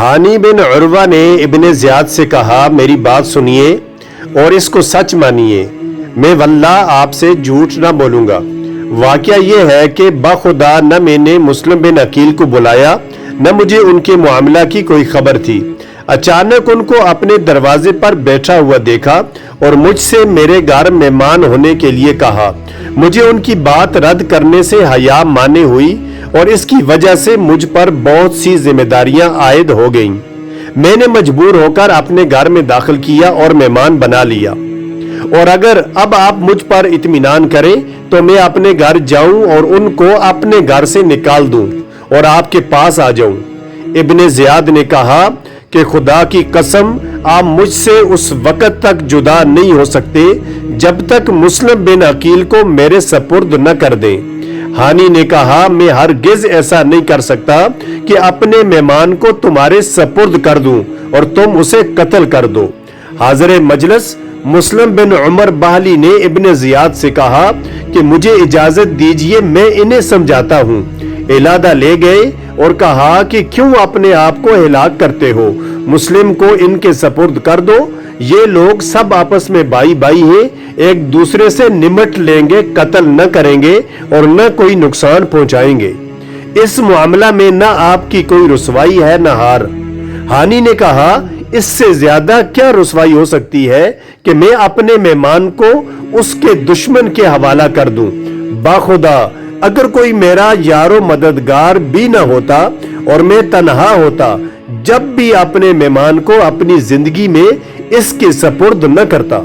हानी बिन उर्वा ने Ibn Ziyad से कहा, मेरी बात सुनिए और इसको सच मानिए, मैं वल्लाह आपसे झूठ ना बोलूँगा। वाक़या ये है कि बाखुदा न मैंने मुस्लिम बिन अकील को बुलाया न मुझे उनके मामला की कोई खबर थी। अचानक उनको अपने दरवाजे पर बैठा हुआ देखा और मुझसे मेरे घर मेहमान होने के लिए कहा। मुझे उनकी बात रद्द करने से हया माने हुई और इसकी वजह से मुझ पर बहुत सी जिम्मेदारियां आयद हो गईं। मैंने मजबूर होकर अपने घर में दाखिल किया और मेहमान बना लिया, और अगर अब आप मुझ पर इत्मीनान करें तो मैं अपने घर जाऊं और उनको अपने घर से निकाल दूं और आपके पास आ जाऊं। इब्ने ज़ियाद ने कहा कि खुदा की कसम, आप मुझसे उस वक्त तक जुदा नहीं हो सकते जब तक मुस्लिम बिन अकील को मेरे सपुर्द न कर दें। हानी ने कहा, मैं हरगिज ऐसा नहीं कर सकता कि अपने मेहमान को तुम्हारे सपुर्द कर दूं और तुम उसे कत्ल कर दो। हाज़िर मजलिस मुस्लिम बिन उमर बहली ने इब्ने ज़ियाद से कहा कि मुझे इजाजत दीजिए, मैं इन्हें समझाता हूँ। इलादा ले गए और कहा कि क्यों अपने आप को हिलाक करते हो, मुस्लिम को इनके सपुर्द कर दो। ये लोग सब आपस में भाई भाई हैं, एक दूसरे से निमट लेंगे, कत्ल न करेंगे और न कोई नुकसान पहुंचाएंगे। इस मामला में न आपकी कोई रुसवाई है न हार। हानी ने कहा, इससे ज्यादा क्या रुसवाई हो सकती है कि मैं अपने मेहमान को उसके दुश्मन के हवाला कर दूं। बाखुदा, अगर कोई मेरा यारो मददगार भी न होता और मैं तन्हा होता, जब भी अपने मेहमान को अपनी जिंदगी में इसके सपुर्द न करता।